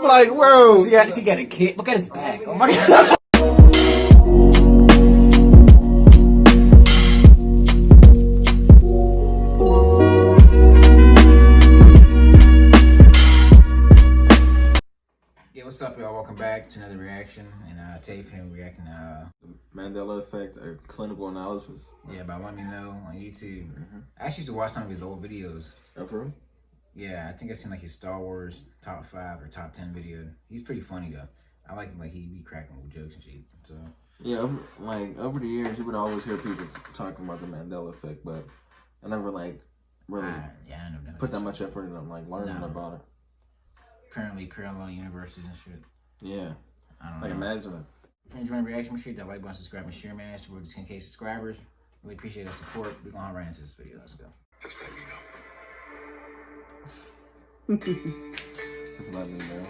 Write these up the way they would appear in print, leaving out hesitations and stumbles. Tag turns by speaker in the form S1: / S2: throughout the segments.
S1: like, bro.
S2: She got a kid. Look at his back. Oh my god. Yeah, what's up, y'all? Welcome back to another reaction. And today we're reacting to
S1: Mandela effect, a clinical analysis.
S2: Yeah, by Let Me Know on YouTube. I actually used to watch some of his old videos.
S1: Oh, for real?
S2: Yeah, I think I seen like his Star Wars top 5 or top 10 video. He's pretty funny though. I like him, like he be cracking with jokes and shit. So
S1: yeah, over the years, you would always hear people talking about the Mandela effect, but I never really
S2: I don't know
S1: put that much effort into learning about it.
S2: Apparently parallel universes and shit.
S1: Yeah,
S2: I don't know.
S1: Imagine it.
S2: If you're enjoying the reaction, make sure you hit that like button, subscribe, and share, man. So we're 10K subscribers. Really appreciate that support. We're gonna hop right into this video. Let's go.
S3: Just let me know.
S1: Just let me know.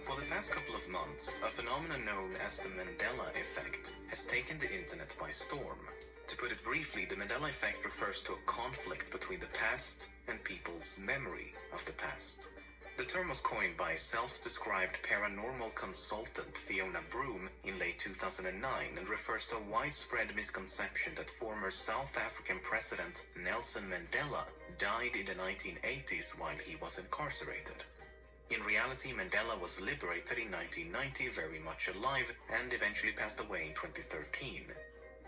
S3: For the past couple of months, a phenomenon known as the Mandela effect has taken the internet by storm. To put it briefly, the Mandela effect refers to a conflict between the past and people's memory of the past. The term was coined by self-described paranormal consultant Fiona Broom in late 2009 and refers to a widespread misconception that former South African President Nelson Mandela died in the 1980s while he was incarcerated. In reality, Mandela was liberated in 1990, very much alive, and eventually passed away in 2013.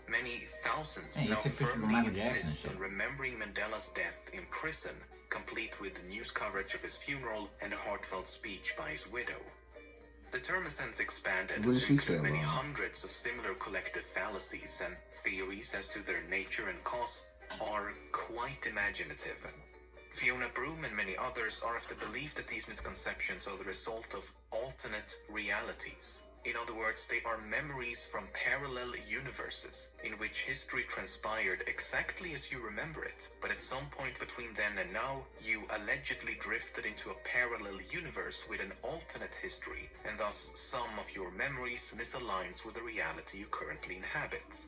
S3: Many thousands now firmly insist on remembering Mandela's death in prison, complete with news coverage of his funeral and a heartfelt speech by his widow. The term has since expanded to include many hundreds of similar collective fallacies, and theories as to their nature and cause are quite imaginative. Fiona Broom and many others are of the belief that these misconceptions are the result of alternate realities. In other words, they are memories from parallel universes, in which history transpired exactly as you remember it, but at some point between then and now, you allegedly drifted into a parallel universe with an alternate history, and thus some of your memories misaligns with the reality you currently inhabit.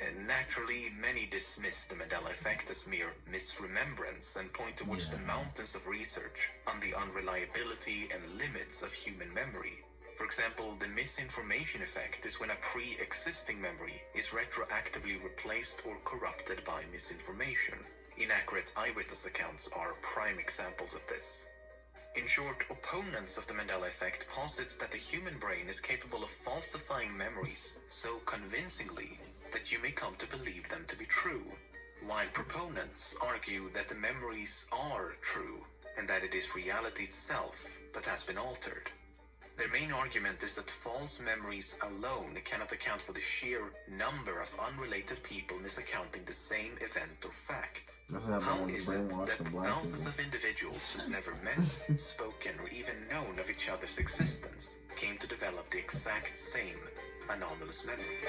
S3: And naturally, many dismiss the Mandela effect as mere misremembrance and point towards the mountains of research on the unreliability and limits of human memory. For example, the misinformation effect is when a pre-existing memory is retroactively replaced or corrupted by misinformation. Inaccurate eyewitness accounts are prime examples of this. In short, opponents of the Mandela effect posits that the human brain is capable of falsifying memories so convincingly that you may come to believe them to be true, while proponents argue that the memories are true and that it is reality itself that has been altered. Their main argument is that false memories alone cannot account for the sheer number of unrelated people misaccounting the same event or fact. How is it that thousands of individuals who's never met, spoken, or even known of each other's existence came to develop the exact same anomalous memory?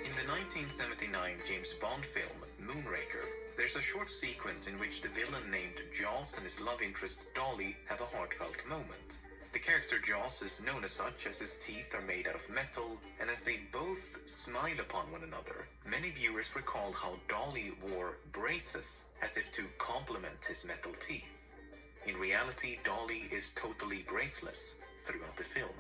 S3: In the 1979 James Bond film Moonraker, there's a short sequence in which the villain named Jaws and his love interest Dolly have a heartfelt moment. The character Jaws is known as such as his teeth are made out of metal, and as they both smile upon one another, many viewers recall how Dolly wore braces as if to complement his metal teeth. In reality, Dolly is totally braceless throughout the film.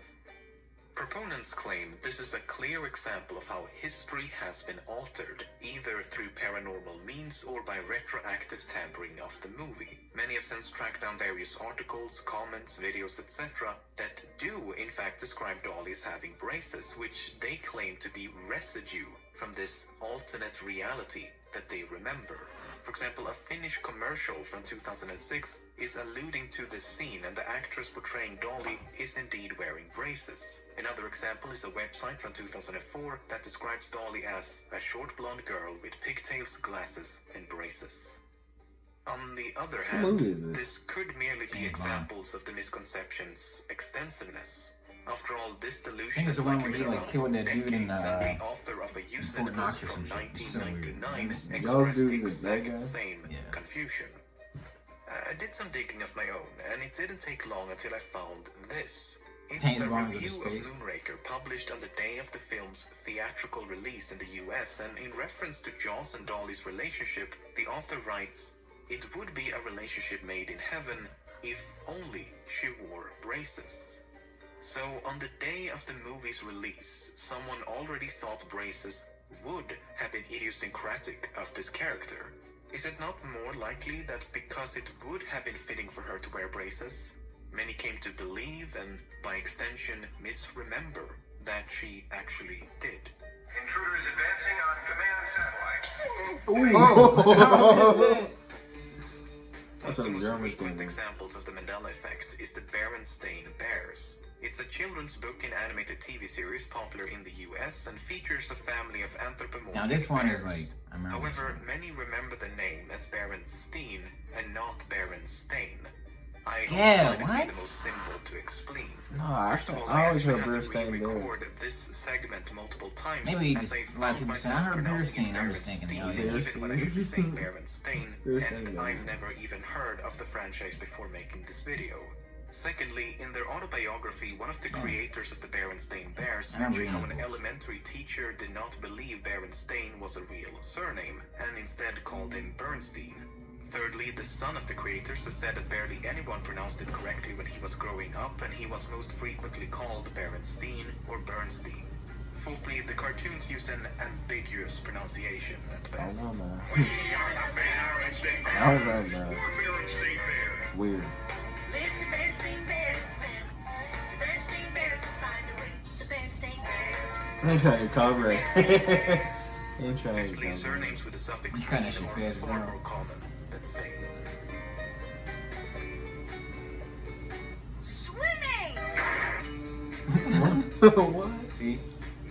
S3: Proponents claim this is a clear example of how history has been altered, either through paranormal means or by retroactive tampering of the movie. Many have since tracked down various articles, comments, videos, etc. that do in fact describe Dolly as having braces, which they claim to be residue from this alternate reality that they remember. For example, a Finnish commercial from 2006 is alluding to this scene, and the actress portraying Dolly is indeed wearing braces. Another example is a website from 2004 that describes Dolly as a short blonde girl with pigtails, glasses, and braces. On the other hand, this could merely be examples of the misconception's extensiveness. After all, this delusion is likely around for decades, and the author of a Usenet post from 1999 expressed the exact same confusion. I did some digging of my own, and it didn't take long until I found this. It's
S2: Tainted
S3: a
S2: Lines of
S3: review of
S2: Space.
S3: Moonraker published on the day of the film's theatrical release in the US, and in reference to Jaws and Dolly's relationship, the author writes, "It would be a relationship made in heaven if only she wore braces." So, on the day of the movie's release, someone already thought braces would have been idiosyncratic of this character. Is it not more likely that because it would have been fitting for her to wear braces, many came to believe and, by extension, misremember that she actually did?
S4: Intruders advancing on command satellite.
S2: Oh,
S1: That's
S3: One
S1: a
S3: of the most
S1: German
S3: frequent
S1: thing.
S3: examples of the Mandela effect is the Berenstain Bears. It's a children's book and animated TV series popular in the US and features a family of anthropomorphic
S2: now this one is
S3: bears.
S2: like, I remember.
S3: However, many remember the name as Berenstain and not Berenstain. I also
S2: Yeah,
S3: find it to be
S2: what?
S3: the most simple to explain.
S1: No,
S3: First of all,
S1: I always
S3: actually
S1: heard
S3: had to
S1: Berenstain
S3: re-record this segment multiple times
S2: Maybe
S3: as
S2: just
S3: I
S2: like
S3: found
S2: people say, I
S3: myself
S2: heard
S3: pronouncing it
S2: Berenstain, I'm just thinking,
S3: Berenstain,
S2: oh, yeah.
S3: even when I should be saying Berenstain,
S1: Berenstain,
S3: and
S1: yeah.
S3: I've never even heard of the franchise before making this video. Secondly, in their autobiography, one of the creators of the Berenstain Bears
S2: I remember
S3: mentioned how
S2: reading
S3: an
S2: those.
S3: elementary teacher did not believe Berenstain was a real surname, and instead called him Bernstein. Thirdly, the son of the creators has said that barely anyone pronounced it correctly when he was growing up, and he was most frequently called Berenstein or Bernstein. Fourthly, the cartoons use an ambiguous pronunciation at
S1: I
S3: best.
S1: don't know, man.
S4: We are the Berenstain Bears.
S1: I don't know, man.
S4: We're Berenstain Bears.
S1: It's weird.
S5: Listen, Bernstein Bears, the Bernstein Bears will find a way. The Bernstein Bears.
S1: He's trying to cover it. He's trying to
S3: Fifthly,
S1: cover it.
S3: surnames with the suffix
S2: He's kinda
S3: "steen" are
S2: shit-faced,
S3: far
S2: huh?
S3: more common than "stain."
S5: Swimming!
S1: What?
S2: See?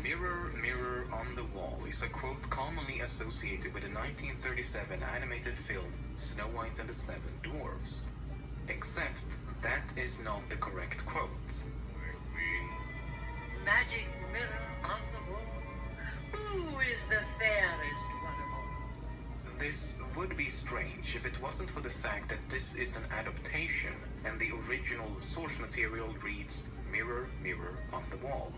S3: Mirror, mirror on the wall is a quote commonly associated with the 1937 animated film Snow White and the Seven Dwarfs. Except that is not the correct quote.
S6: Magic mirror on the wall, who is the fairest one of all?
S3: This would be strange if it wasn't for the fact that this is an adaptation and the original source material reads Mirror, mirror on the wall.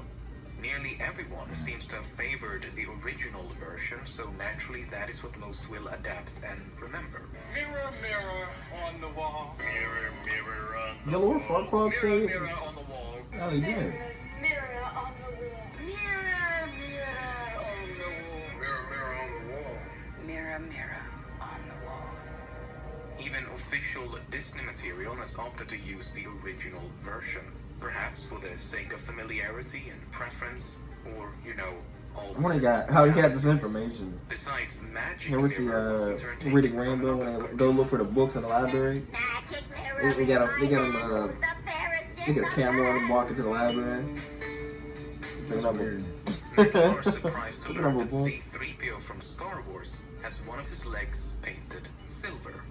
S3: Nearly everyone seems to have favored the original version, so naturally that is what most will adapt and remember.
S4: Mirror, mirror on the wall. Mirror, mirror on the
S1: The Lord Farquaad
S4: Mirror,
S1: said
S4: mirror on the wall.
S1: Oh, he did.
S5: Mirror on the wall.
S6: Mirror, mirror on the wall.
S4: Mirror, mirror on the wall.
S6: Mirror, mirror on the wall.
S3: Even official Disney material has opted to use the original version, perhaps for the sake of familiarity and preference, or, you know, all
S1: How he got this information?
S3: Besides magic
S1: Here we see
S3: mirror was in turn taken
S1: reading
S3: from
S1: Rainbow
S3: another
S1: when they
S3: cartoon.
S1: go look for the books in the library.
S5: Magic mirror.
S1: They got him.
S5: the fairest
S1: They get a
S5: in
S1: camera on
S5: the
S1: him walking to the library.
S2: That's weird.
S3: Many are surprised to
S1: Look at
S3: learn
S1: him,
S3: that
S1: boy.
S3: C-3PO from Star Wars has one of his legs painted silver.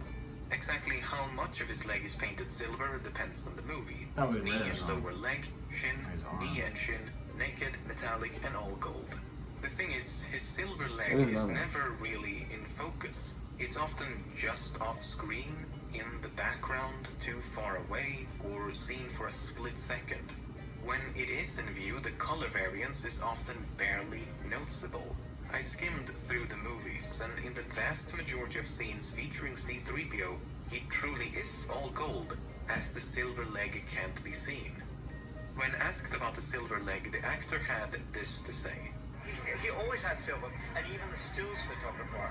S3: Exactly how much of his leg is painted silver depends on the movie.
S2: Probably
S3: Knee
S2: red or
S3: and
S2: something.
S3: lower leg, shin,
S2: His arm.
S3: knee and shin, naked, metallic, and all gold. The thing is, his silver leg
S1: I didn't
S3: is
S1: know that.
S3: never really in focus. It's often just off screen, in the background, too far away, or seen for a split second. When it is in view, the color variance is often barely noticeable. I skimmed through the movies, and in the vast majority of scenes featuring C-3PO, he truly is all gold, as the silver leg can't be seen. When asked about the silver leg, the actor had this to say.
S7: He always had silver, and even the stills photographer,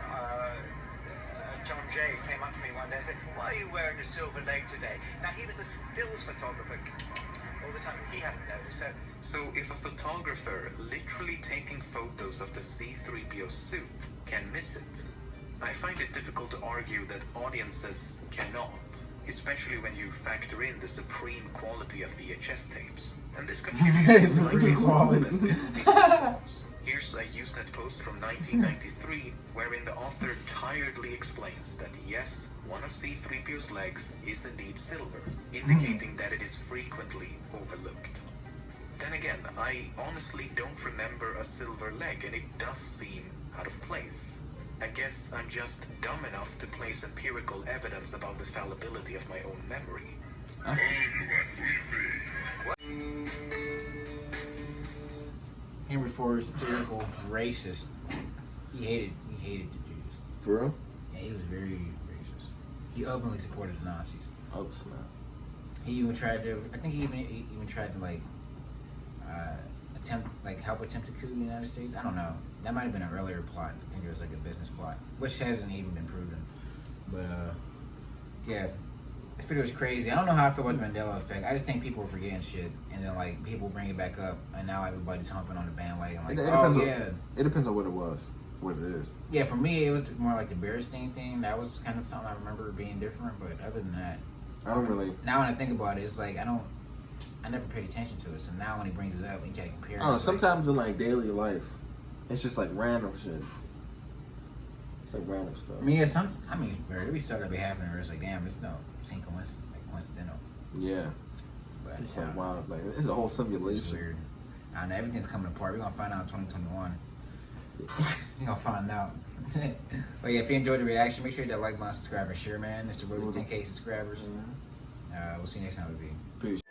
S7: John Jay, came up to me one day and said, "Why are you wearing a silver leg today?" Now, he was the stills photographer all the time. He hadn't noticed it.
S3: So if a photographer literally taking photos of the C-3PO suit can miss it, I find it difficult to argue that audiences cannot, especially when you factor in the supreme quality of VHS tapes. And this confusion is likely as well as the movies themselves. Here's a Usenet post from 1993, wherein the author tiredly explains that yes, one of C-3PO's legs is indeed silver, indicating that it is frequently overlooked. Then again, I honestly don't remember a silver leg, and it does seem out of place. I guess I'm just dumb enough to place empirical evidence about the fallibility of my own memory.
S2: Henry Ford is satirical racist. He hated the Jews.
S1: For real?
S2: Yeah, he was very racist. He openly supported the Nazis.
S1: Oh snap.
S2: He even tried to. I think he even tried to like help attempt a coup in the United States. I don't know. That might have been an earlier plot. I think it was like a business plot, which hasn't even been proven. But yeah, this video is crazy. I don't know how I feel about the Mandela effect. I just think people are forgetting shit, and then like people bring it back up, and now everybody's humping on the bandwagon. Like,
S1: It depends on what it was, what it is.
S2: Yeah, for me, it was more like the Berenstein thing. That was kind of something I remember being different. But other than that,
S1: I don't really.
S2: Now when I think about it, it's like I never paid attention to it. So now when he brings it up, we try to compare.
S1: I don't know. Sometimes in like daily life, it's just like random shit. It's like random stuff.
S2: I mean, yeah, there be stuff that be happening where it's like, damn, it's no coincidental.
S1: Yeah.
S2: But
S1: It's like wow, like it's a whole simulation.
S2: It's weird. I don't know, everything's coming apart. We're gonna find out in 2021. You're gonna find out. But yeah, if you enjoyed the reaction, make sure you hit that like button, subscribe, and share, man. It's the road to 10K subscribers. We'll see you next time, baby.
S1: Peace.